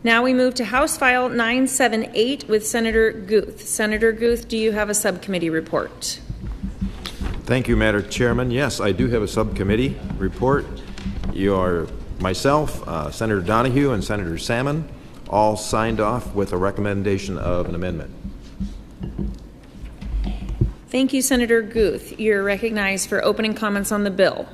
Now we move to House File 978 with Senator Guth. Senator Guth, do you have a subcommittee report? Thank you, Madam Chairman. Yes, I do have a subcommittee report. Myself, Senator Donahue, and Senator Salmon all signed off with a recommendation of an amendment. Thank you, Senator Guth. You're recognized for opening comments on the bill.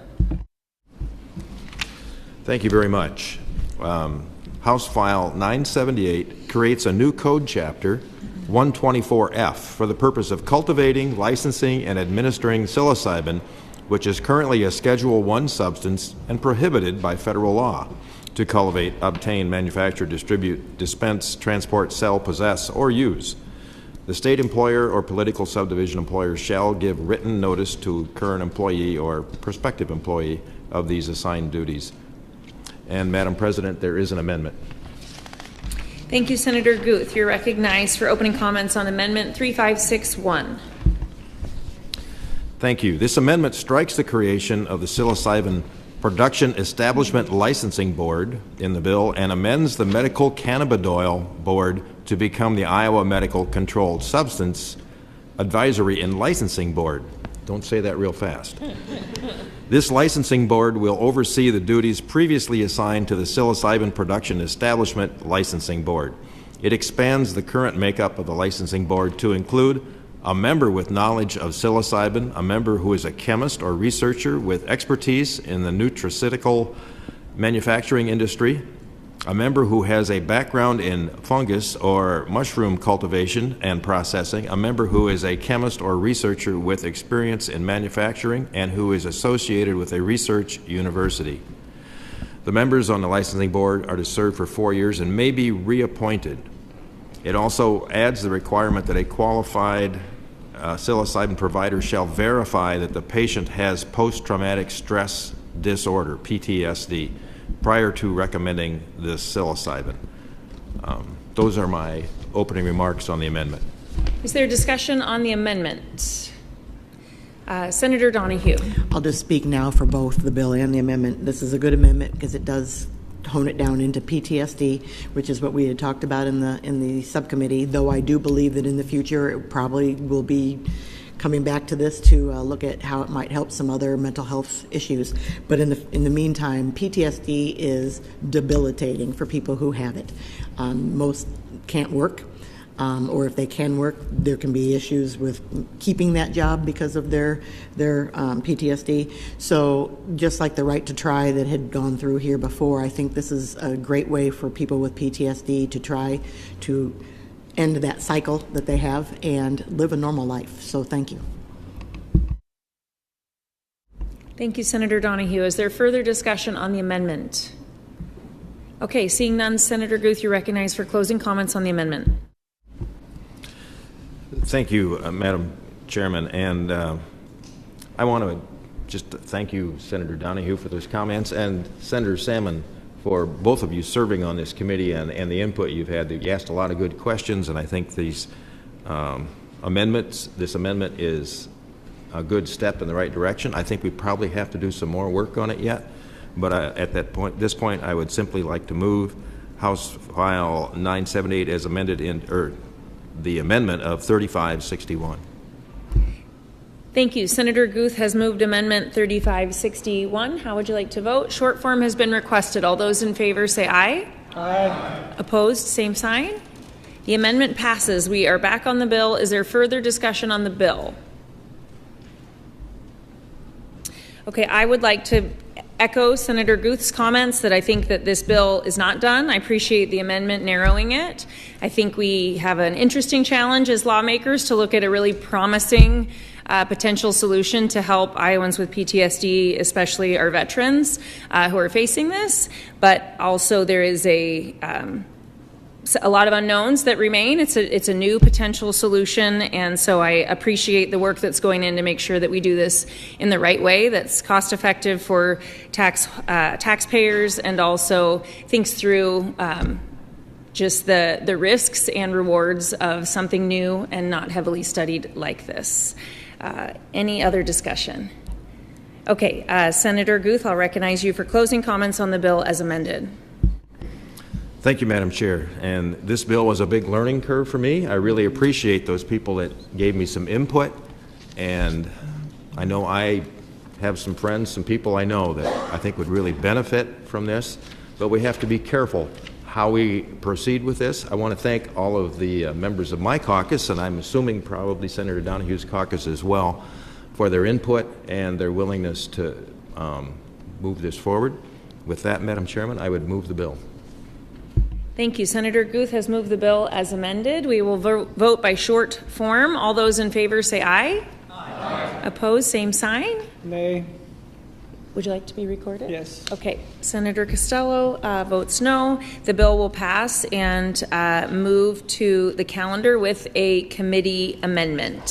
Thank you very much. House File 978 creates a new code chapter, 124F, for the purpose of cultivating, licensing, and administering psilocybin, which is currently a Schedule I substance and prohibited by federal law to cultivate, obtain, manufacture, distribute, dispense, transport, sell, possess, or use. The state employer or political subdivision employer shall give written notice to current employee or prospective employee of these assigned duties. And, Madam President, there is an amendment. Thank you, Senator Guth. You're recognized for opening comments on Amendment 3561. Thank you. This amendment strikes the creation of the Psilocybin Production Establishment Licensing Board in the bill and amends the Medical Cannabidiol Board to become the Iowa Medical Controlled Substance Advisory and Licensing Board. Don't say that real fast. This licensing board will oversee the duties previously assigned to the Psilocybin Production Establishment Licensing Board. It expands the current makeup of the licensing board to include a member with knowledge of psilocybin, a member who is a chemist or researcher with expertise in the nutraceutical manufacturing industry, a member who has a background in fungus or mushroom cultivation and processing, a member who is a chemist or researcher with experience in manufacturing and who is associated with a research university. The members on the licensing board are to serve for 4 years and may be reappointed. It also adds the requirement that a qualified psilocybin provider shall verify that the patient has post-traumatic stress disorder, PTSD, prior to recommending this psilocybin. Those are my opening remarks on the amendment. Is there discussion on the amendment? Senator Donahue. I'll just speak now for both the bill and the amendment. This is a good amendment because it does hone it down into PTSD, which is what we had talked about in the subcommittee, though I do believe that in the future it probably will be coming back to this to look at how it might help some other mental health issues. But in the meantime, PTSD is debilitating for people who have it. Most can't work, or if they can work, there can be issues with keeping that job because of their PTSD. So just like the right to try that had gone through here before, I think this is a great way for people with PTSD to try to end that cycle that they have and live a normal life. So thank you. Thank you, Senator Donahue. Is there further discussion on the amendment? Okay, seeing none, Senator Guth, you're recognized for closing comments on the amendment. Thank you, Madam Chairman. And I want to just thank you, Senator Donahue, for those comments, and Senator Salmon for both of you serving on this committee and the input you've had. You asked a lot of good questions, and I think this amendment is a good step in the right direction. I think we probably have to do some more work on it yet, but at this point, I would simply like to move House File 978 as amended the amendment of 3561. Thank you. Senator Guth has moved Amendment 3561. How would you like to vote? Short form has been requested. All those in favor say aye. Aye. Opposed, same sign. The amendment passes. We are back on the bill. Is there further discussion on the bill? Okay, I would like to echo Senator Guth's comments that I think that this bill is not done. I appreciate the amendment narrowing it. I think we have an interesting challenge as lawmakers to look at a really promising potential solution to help Iowans with PTSD, especially our veterans who are facing this. But also there is a lot of unknowns that remain. It's a new potential solution, and so I appreciate the work that's going in to make sure that we do this in the right way, that's cost effective for taxpayers, and also thinks through just the risks and rewards of something new and not heavily studied like this. Any other discussion? Okay, Senator Guth, I'll recognize you for closing comments on the bill as amended. Thank you, Madam Chair. And this bill was a big learning curve for me. I really appreciate those people that gave me some input, and I know I have some friends, some people I know that I think would really benefit from this, but we have to be careful how we proceed with this. I want to thank all of the members of my caucus, and I'm assuming probably Senator Donahue's caucus as well, for their input and their willingness to move this forward. With that, Madam Chairman, I would move the bill. Thank you. Senator Guth has moved the bill as amended. We will vote by short form. All those in favor say aye. Aye. Opposed, same sign. Nay. Would you like to be recorded? Yes. Okay. Senator Costello votes no. The bill will pass and move to the calendar with a committee amendment.